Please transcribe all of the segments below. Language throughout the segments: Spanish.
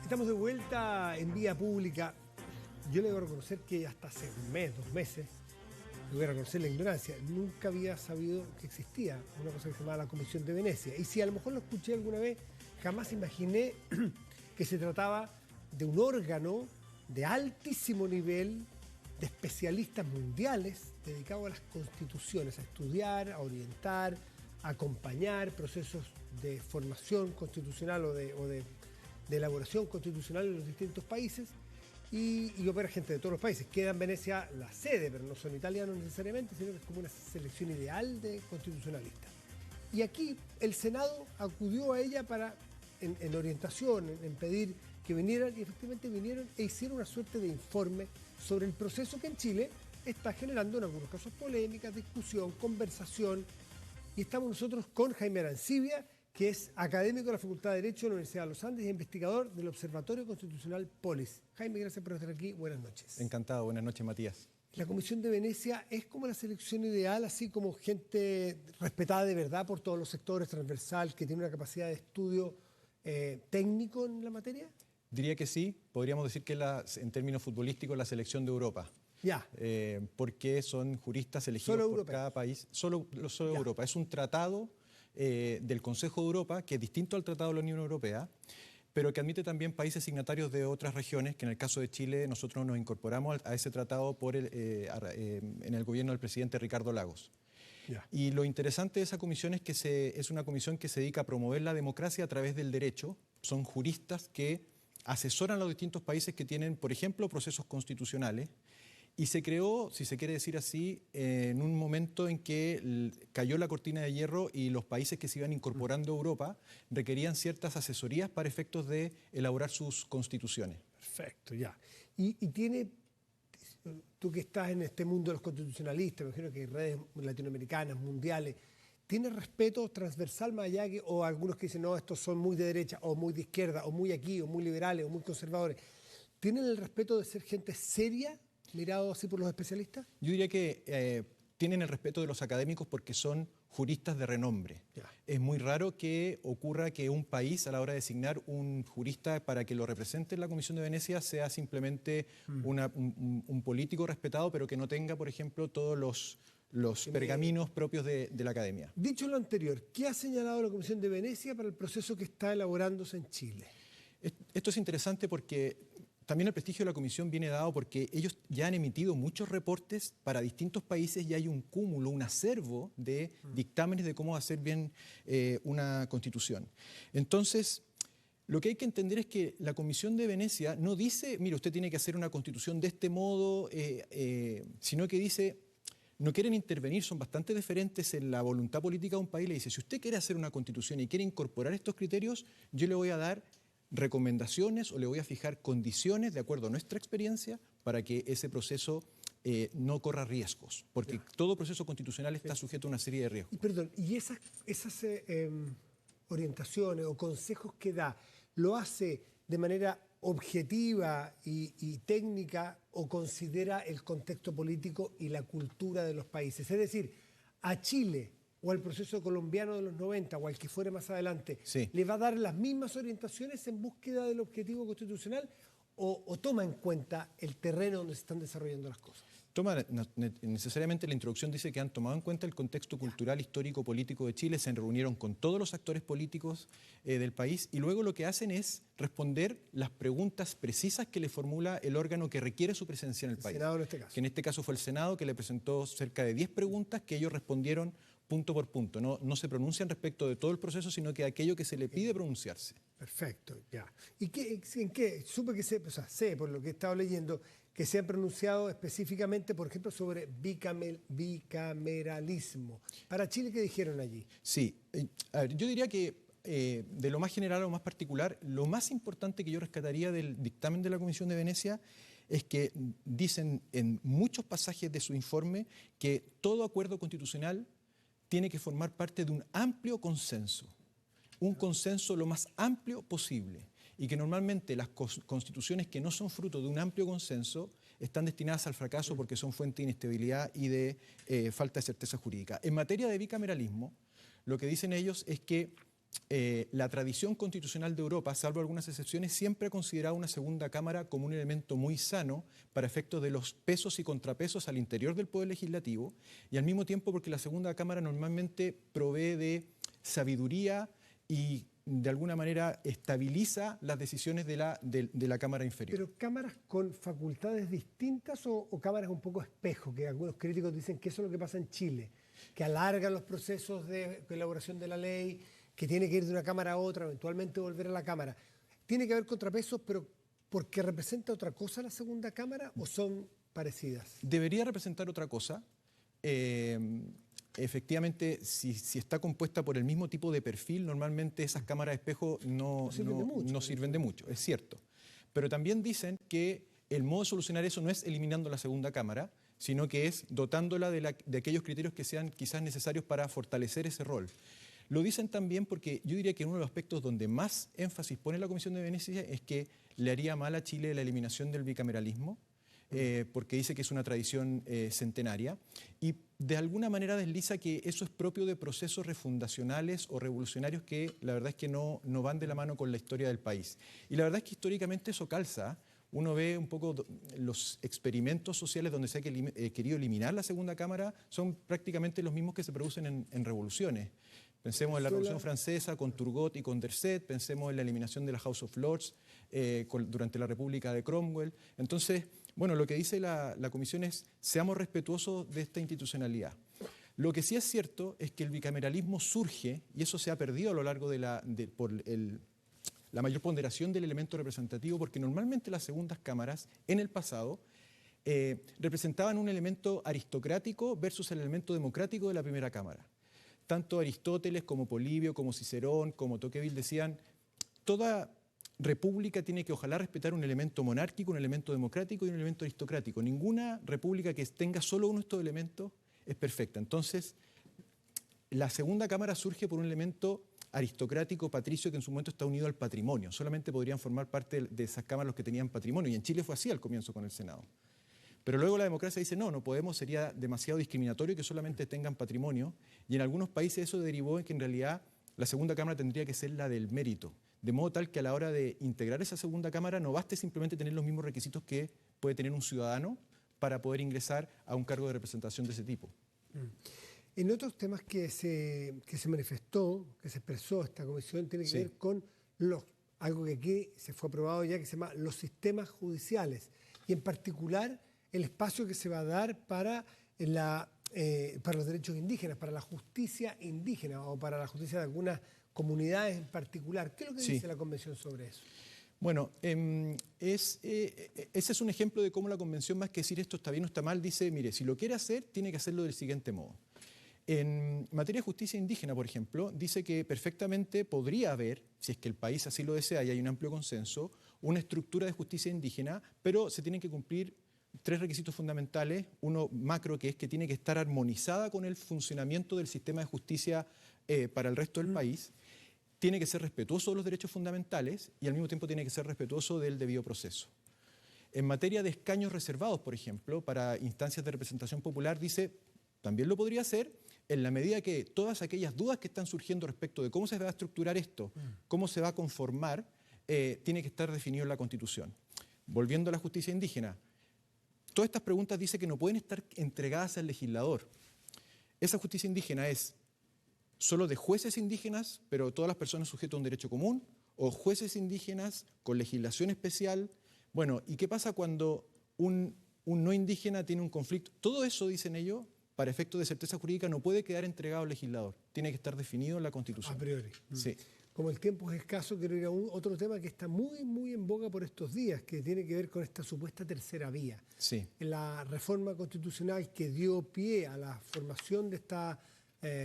Estamos de vuelta en vía pública. Yo le debo reconocer que hasta hace un mes, 2 meses, le voy a reconocer la ignorancia, nunca había sabido que existía una cosa que se llamaba la Comisión de Venecia. Y si a lo mejor lo escuché alguna vez, jamás imaginé que se trataba de un órgano de altísimo nivel, de especialistas mundiales dedicados a las constituciones, a estudiar, a orientar, a acompañar procesos de formación constitucional o de elaboración constitucional en los distintos países y opera gente de todos los países. Queda en Venecia la sede, pero no son italianos necesariamente, sino que es como una selección ideal de constitucionalistas. Y aquí el Senado acudió a ella en orientación, en pedir que vinieran, y efectivamente vinieron e hicieron una suerte de informe sobre el proceso que en Chile está generando en algunos casos polémicas, discusión, conversación. Y estamos nosotros con Jaime Arancibia, que es académico de la Facultad de Derecho de la Universidad de los Andes y investigador del Observatorio Constitucional Polis. Jaime, gracias por estar aquí. Buenas noches. Encantado. Buenas noches, Matías. La Comisión de Venecia es como la selección ideal, así como gente respetada de verdad por todos los sectores, transversal, que tiene una capacidad de estudio técnico en la materia. Diría que sí. Podríamos decir que en términos futbolísticos la selección de Europa. Ya. Porque son juristas elegidos por cada país. Solo Europa. Es un tratado del Consejo de Europa, que es distinto al Tratado de la Unión Europea, pero que admite también países signatarios de otras regiones, que en el caso de Chile nosotros nos incorporamos a ese tratado en el gobierno del presidente Ricardo Lagos. Ya. Y lo interesante de esa comisión es que es una comisión que se dedica a promover la democracia a través del derecho. Son juristas que asesoran a los distintos países que tienen, por ejemplo, procesos constitucionales. Y se creó, si se quiere decir así, en un momento en que cayó la cortina de hierro y los países que se iban incorporando a Europa requerían ciertas asesorías para efectos de elaborar sus constituciones. Perfecto, ya. Y tiene, tú que estás en este mundo de los constitucionalistas, me imagino que hay redes latinoamericanas, mundiales, ¿tiene respeto transversal más allá que, o algunos que dicen, no, estos son muy de derecha, o muy de izquierda, o muy aquí, o muy liberales, o muy conservadores? ¿Tienen el respeto de ser gente seria, mirado así por los especialistas? Yo diría que tienen el respeto de los académicos porque son juristas de renombre. Ya. Es muy raro que ocurra que un país, a la hora de designar un jurista para que lo represente en la Comisión de Venecia, sea simplemente un político respetado, pero que no tenga, por ejemplo, todos los pergaminos propios de la academia. Dicho lo anterior, ¿qué ha señalado la Comisión de Venecia para el proceso que está elaborándose en Chile? Esto es interesante porque también el prestigio de la Comisión viene dado porque ellos ya han emitido muchos reportes para distintos países y hay un cúmulo, un acervo de dictámenes de cómo hacer bien una constitución. Entonces, lo que hay que entender es que la Comisión de Venecia no dice, mire, usted tiene que hacer una constitución de este modo, sino que dice, no quieren intervenir, son bastante diferentes en la voluntad política de un país. Le dice, si usted quiere hacer una constitución y quiere incorporar estos criterios, yo le voy a dar recomendaciones o le voy a fijar condiciones de acuerdo a nuestra experiencia para que ese proceso no corra riesgos, porque todo proceso constitucional está sujeto a una serie de riesgos. Y perdón, ¿y esas orientaciones o consejos que da, lo hace de manera objetiva y técnica o considera el contexto político y la cultura de los países? Es decir, a Chile o al proceso colombiano de los 90 o al que fuere más adelante, sí, ¿le va a dar las mismas orientaciones en búsqueda del objetivo constitucional o toma en cuenta el terreno donde se están desarrollando las cosas? Necesariamente la introducción dice que han tomado en cuenta el contexto cultural, histórico, político de Chile, se reunieron con todos los actores políticos del país y luego lo que hacen es responder las preguntas precisas que le formula el órgano que requiere su presencia en el país. El Senado en este caso. Que en este caso fue el Senado, que le presentó cerca de 10 preguntas que ellos respondieron punto por punto. No se pronuncian respecto de todo el proceso, sino que de aquello que se le pide pronunciarse. Perfecto, ya. ¿Y en qué? Supe que sé, por lo que he estado leyendo, que se han pronunciado específicamente, por ejemplo, sobre bicameralismo. Para Chile, ¿qué dijeron allí? Sí, a ver, yo diría que de lo más general a lo más particular, lo más importante que yo rescataría del dictamen de la Comisión de Venecia es que dicen en muchos pasajes de su informe que todo acuerdo constitucional tiene que formar parte de un amplio consenso, un consenso lo más amplio posible, y que normalmente las constituciones que no son fruto de un amplio consenso están destinadas al fracaso porque son fuente de inestabilidad y de falta de certeza jurídica. En materia de bicameralismo, lo que dicen ellos es que la tradición constitucional de Europa, salvo algunas excepciones, siempre ha considerado una segunda cámara como un elemento muy sano para efectos de los pesos y contrapesos al interior del Poder Legislativo, y al mismo tiempo porque la segunda cámara normalmente provee de sabiduría y de alguna manera estabiliza las decisiones de la Cámara inferior. ¿Pero cámaras con facultades distintas o cámaras un poco espejo? Que algunos críticos dicen que eso es lo que pasa en Chile, que alargan los procesos de elaboración de la ley, que tiene que ir de una cámara a otra, eventualmente volver a la cámara. ¿Tiene que haber contrapesos, pero porque representa otra cosa la segunda cámara o son parecidas? Debería representar otra cosa. Efectivamente, si está compuesta por el mismo tipo de perfil, normalmente esas cámaras de espejo no sirven de mucho, es cierto. Pero también dicen que el modo de solucionar eso no es eliminando la segunda cámara, sino que es dotándola de aquellos criterios que sean quizás necesarios para fortalecer ese rol. Lo dicen también porque yo diría que uno de los aspectos donde más énfasis pone la Comisión de Venecia es que le haría mal a Chile la eliminación del bicameralismo, porque dice que es una tradición centenaria, y de alguna manera desliza que eso es propio de procesos refundacionales o revolucionarios que la verdad es que no van de la mano con la historia del país. Y la verdad es que históricamente eso calza. Uno ve un poco los experimentos sociales donde se ha querido eliminar la segunda cámara, son prácticamente los mismos que se producen en revoluciones. Pensemos en la Revolución Francesa con Turgot y Condorcet, pensemos en la eliminación de la House of Lords durante la República de Cromwell. Entonces, bueno, lo que dice la Comisión es, seamos respetuosos de esta institucionalidad. Lo que sí es cierto es que el bicameralismo surge, y eso se ha perdido a lo largo por la mayor ponderación del elemento representativo, porque normalmente las segundas cámaras, en el pasado, representaban un elemento aristocrático versus el elemento democrático de la primera cámara. Tanto Aristóteles como Polibio, como Cicerón, como Tocqueville decían, toda república tiene que ojalá respetar un elemento monárquico, un elemento democrático y un elemento aristocrático. Ninguna república que tenga solo uno de estos elementos es perfecta. Entonces, la segunda cámara surge por un elemento aristocrático, patricio, que en su momento está unido al patrimonio. Solamente podrían formar parte de esas cámaras los que tenían patrimonio, y en Chile fue así al comienzo con el Senado. Pero luego la democracia dice, no podemos, sería demasiado discriminatorio que solamente tengan patrimonio, y en algunos países eso derivó en que en realidad la segunda cámara tendría que ser la del mérito, de modo tal que a la hora de integrar esa segunda cámara no baste simplemente tener los mismos requisitos que puede tener un ciudadano para poder ingresar a un cargo de representación de ese tipo. En otros temas que se manifestó, que se expresó esta comisión, tiene que ver con algo que aquí se fue aprobado ya, que se llama los sistemas judiciales, y en particular el espacio que se va a dar para los derechos indígenas, para la justicia indígena o para la justicia de algunas comunidades en particular. ¿Qué es lo que dice la Convención sobre eso? Bueno, ese es un ejemplo de cómo la Convención, más que decir esto está bien o está mal, dice, mire, si lo quiere hacer, tiene que hacerlo del siguiente modo. En materia de justicia indígena, por ejemplo, dice que perfectamente podría haber, si es que el país así lo desea y hay un amplio consenso, una estructura de justicia indígena, pero se tienen que cumplir 3 requisitos fundamentales. Uno macro, que es que tiene que estar armonizada con el funcionamiento del sistema de justicia para el resto del país. Tiene que ser respetuoso de los derechos fundamentales y al mismo tiempo tiene que ser respetuoso del debido proceso. En materia de escaños reservados, por ejemplo, para instancias de representación popular, dice, también lo podría hacer en la medida que todas aquellas dudas que están surgiendo respecto de cómo se va a estructurar esto, cómo se va a conformar, tiene que estar definido en la Constitución. Volviendo a la justicia indígena, todas estas preguntas dice que no pueden estar entregadas al legislador. Esa justicia indígena es solo de jueces indígenas, pero todas las personas sujetas a un derecho común, o jueces indígenas con legislación especial. Bueno, ¿y qué pasa cuando un no indígena tiene un conflicto? Todo eso, dicen ellos, para efectos de certeza jurídica no puede quedar entregado al legislador. Tiene que estar definido en la Constitución. A priori. Sí. Como el tiempo es escaso, quiero ir a otro tema que está muy, muy en boga por estos días, que tiene que ver con esta supuesta tercera vía. Sí. La reforma constitucional que dio pie a la formación de esta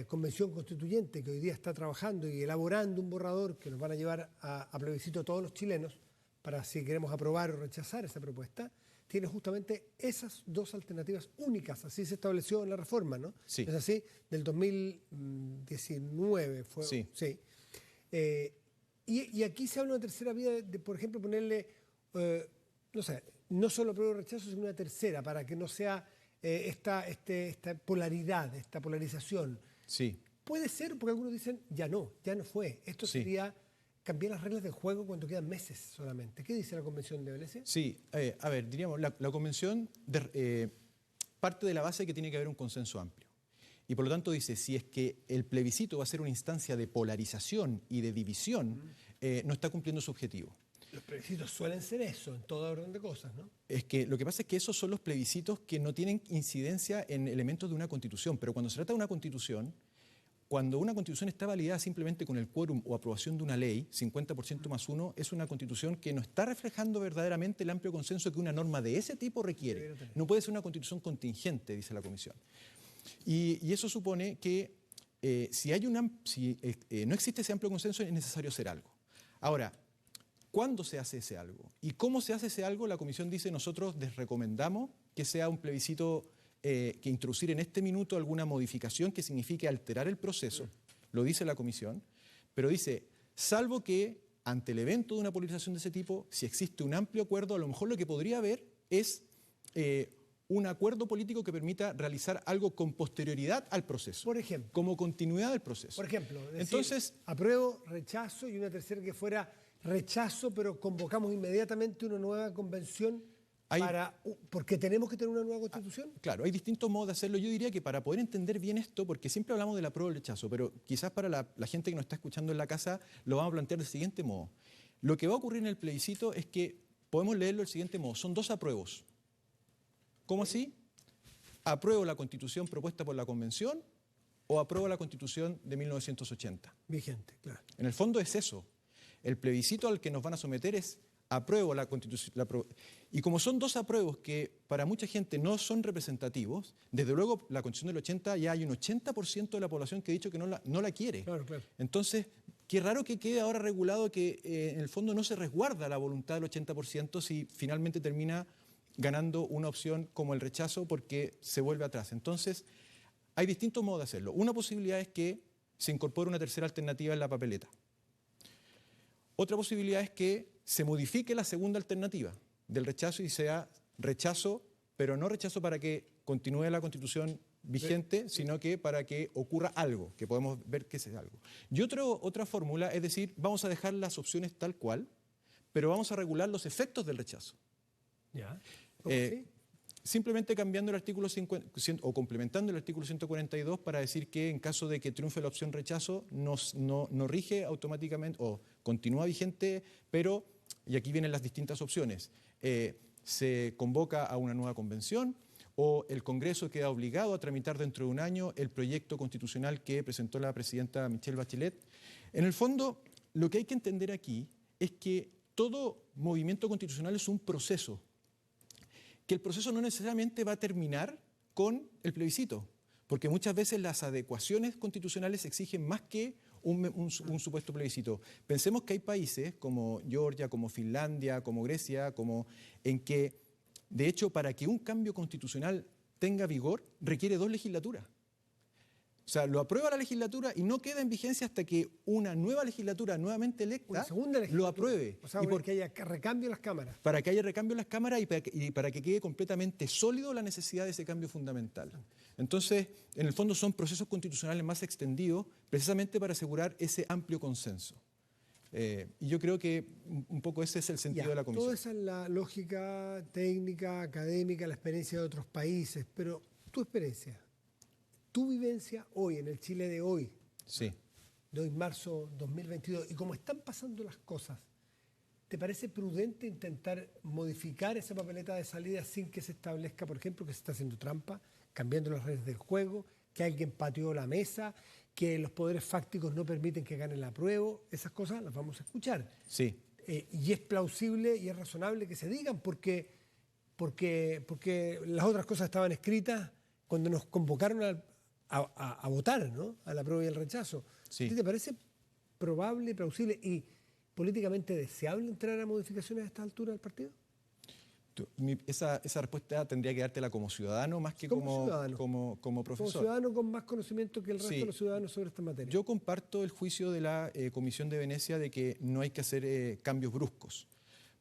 convención constituyente, que hoy día está trabajando y elaborando un borrador que nos van a llevar a plebiscito a todos los chilenos, para si queremos aprobar o rechazar esa propuesta, tiene justamente esas 2 alternativas únicas. Así se estableció en la reforma, ¿no? Sí. Es así, del 2019 fue. Sí. Sí. Y aquí se habla de una tercera vía, por ejemplo, ponerle, no solo prueba o rechazo, sino una tercera, para que no sea esta polaridad, esta polarización. Sí. puede ser, porque algunos dicen, ya no fue. Esto Sí. sería cambiar las reglas del juego cuando quedan meses solamente. ¿Qué dice la Convención de Venecia? Sí, a ver, diríamos, la Convención parte de la base de que tiene que haber un consenso amplio. Y por lo tanto dice, si es que el plebiscito va a ser una instancia de polarización y de división, no está cumpliendo su objetivo. Los plebiscitos suelen ser eso, en toda orden de cosas, ¿no? Es que lo que pasa es que esos son los plebiscitos que no tienen incidencia en elementos de una constitución, pero cuando se trata de una constitución, cuando una constitución está validada simplemente con el quórum o aprobación de una ley, 50% más uno, es una constitución que no está reflejando verdaderamente el amplio consenso que una norma de ese tipo requiere. No puede ser una constitución contingente, dice la Comisión. Y eso supone que si no existe ese amplio consenso, es necesario hacer algo. Ahora, ¿cuándo se hace ese algo? ¿Y cómo se hace ese algo? La Comisión dice, nosotros les recomendamos que sea un plebiscito que introducir en este minuto alguna modificación que signifique alterar el proceso, lo dice la Comisión, pero dice, salvo que ante el evento de una polarización de ese tipo, si existe un amplio acuerdo, a lo mejor lo que podría haber es un acuerdo político que permita realizar algo con posterioridad al proceso. Por ejemplo. Como continuidad del proceso. Por ejemplo, decir, entonces, apruebo, rechazo, y una tercera que fuera rechazo, pero convocamos inmediatamente una nueva convención porque tenemos que tener una nueva constitución. Claro, hay distintos modos de hacerlo. Yo diría que para poder entender bien esto, porque siempre hablamos del apruebo y el rechazo, pero quizás para la gente que nos está escuchando en la casa lo vamos a plantear del siguiente modo. Lo que va a ocurrir en el plebiscito es que podemos leerlo del siguiente modo. Son dos apruebos. ¿Cómo así? ¿Apruebo la constitución propuesta por la Convención o apruebo la constitución de 1980? Vigente, claro. En el fondo es eso. El plebiscito al que nos van a someter es apruebo la constitución. Y como son dos apruebos que para mucha gente no son representativos, desde luego la constitución del 80 ya hay un 80% de la población que ha dicho que no la quiere. Claro, claro. Entonces, qué raro que quede ahora regulado que en el fondo no se resguarda la voluntad del 80% si finalmente termina ganando una opción como el rechazo porque se vuelve atrás. Entonces, hay distintos modos de hacerlo. Una posibilidad es que se incorpore una tercera alternativa en la papeleta. Otra posibilidad es que se modifique la segunda alternativa del rechazo y sea rechazo, pero no rechazo para que continúe la Constitución vigente, sino que para que ocurra algo, que podemos ver que es algo. Y otra fórmula es decir, vamos a dejar las opciones tal cual, pero vamos a regular los efectos del rechazo. ¿Ya? ¿Cómo así? Simplemente cambiando el artículo 50, o complementando el artículo 142 para decir que en caso de que triunfe la opción rechazo no rige automáticamente o continúa vigente, pero, y aquí vienen las distintas opciones, se convoca a una nueva convención o el Congreso queda obligado a tramitar dentro de un año el proyecto constitucional que presentó la presidenta Michelle Bachelet. En el fondo, lo que hay que entender aquí es que todo movimiento constitucional es un proceso, que el proceso no necesariamente va a terminar con el plebiscito, porque muchas veces las adecuaciones constitucionales exigen más que un supuesto plebiscito. Pensemos que hay países como Georgia, como Finlandia, como Grecia, en que, de hecho, para que un cambio constitucional tenga vigor, requiere 2 legislaturas. O sea, lo aprueba la legislatura y no queda en vigencia hasta que una nueva legislatura nuevamente electa lo apruebe. O sea, porque haya recambio en las cámaras. Para que haya recambio en las cámaras y para que quede completamente sólido la necesidad de ese cambio fundamental. Entonces, en el fondo son procesos constitucionales más extendidos precisamente para asegurar ese amplio consenso. Y yo creo que un poco ese es el sentido de la Comisión. Toda esa es la lógica técnica, académica, la experiencia de otros países, pero tu experiencia, tu vivencia hoy, en el Chile de hoy, sí, de hoy marzo 2022, y como están pasando las cosas, ¿te parece prudente intentar modificar esa papeleta de salida sin que se establezca, por ejemplo, que se está haciendo trampa, cambiando las reglas del juego, que alguien pateó la mesa, que los poderes fácticos no permiten que gane el apruebo? Esas cosas las vamos a escuchar. Sí. Y es plausible y es razonable que se digan porque las otras cosas estaban escritas cuando nos convocaron a votar, ¿no? Al apruebo y al rechazo. Sí. ¿Te parece probable, plausible y políticamente deseable entrar a modificaciones a esta altura del partido? Esa respuesta tendría que dártela como ciudadano más que como profesor. Como ciudadano con más conocimiento que el resto de los ciudadanos sobre esta materia. Yo comparto el juicio de la Comisión de Venecia de que no hay que hacer cambios bruscos,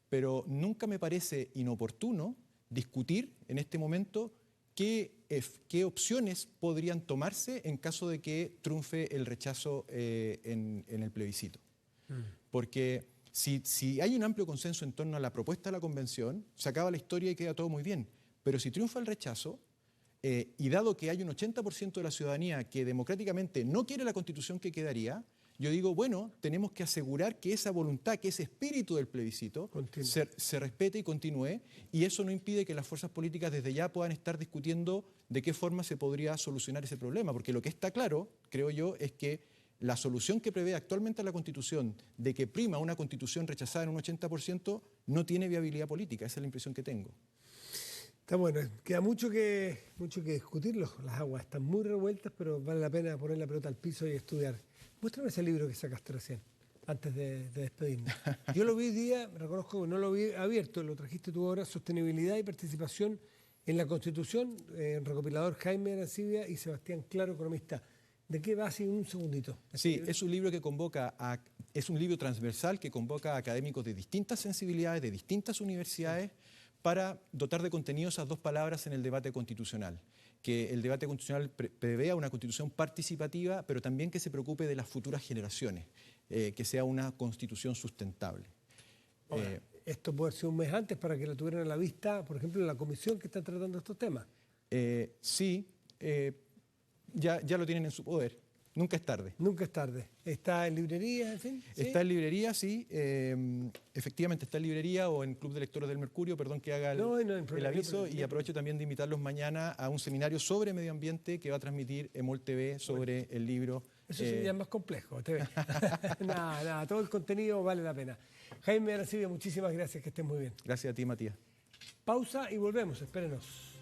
pero nunca me parece inoportuno discutir en este momento qué opciones podrían tomarse en caso de que triunfe el rechazo en el plebiscito. Porque si hay un amplio consenso en torno a la propuesta de la convención, se acaba la historia y queda todo muy bien. Pero si triunfa el rechazo, y dado que hay un 80% de la ciudadanía que democráticamente no quiere la constitución que quedaría, yo digo, bueno, tenemos que asegurar que esa voluntad, que ese espíritu del plebiscito se respete y continúe, y eso no impide que las fuerzas políticas desde ya puedan estar discutiendo de qué forma se podría solucionar ese problema, porque lo que está claro, creo yo, es que la solución que prevé actualmente la Constitución de que prima una Constitución rechazada en un 80% no tiene viabilidad política, esa es la impresión que tengo. Está bueno, queda mucho que discutir, las aguas están muy revueltas, pero vale la pena poner la pelota al piso y estudiar. Muéstrame ese libro que sacaste recién, antes de despedirnos. Yo lo vi hoy día, me reconozco que no lo vi abierto, lo trajiste tú ahora, Sostenibilidad y Participación en la Constitución, recopilador Jaime Arancibia y Sebastián Claro, economista. ¿De qué va así un segundito? Sí, es un libro que es un libro transversal que convoca a académicos de distintas sensibilidades, de distintas universidades, para dotar de contenido esas dos palabras en el debate constitucional. Que el debate constitucional prevea una constitución participativa, pero también que se preocupe de las futuras generaciones, que sea una constitución sustentable. Ahora, esto puede ser un mes antes para que la tuvieran a la vista, por ejemplo, en la comisión que está tratando estos temas. Sí, ya lo tienen en su poder. Nunca es tarde. Nunca es tarde. ¿Está en librerías, en fin? ¿Sí? Está en librería, sí. Efectivamente está en librería o en Club de Lectores del Mercurio, perdón que haga el aviso. Y aprovecho también de invitarlos mañana a un seminario sobre medio ambiente que va a transmitir Emol TV sobre el libro. Eso sería más complejo, TV. Nada, todo el contenido vale la pena. Jaime Arancibia, muchísimas gracias, que estés muy bien. Gracias a ti, Matías. Pausa y volvemos, espérenos.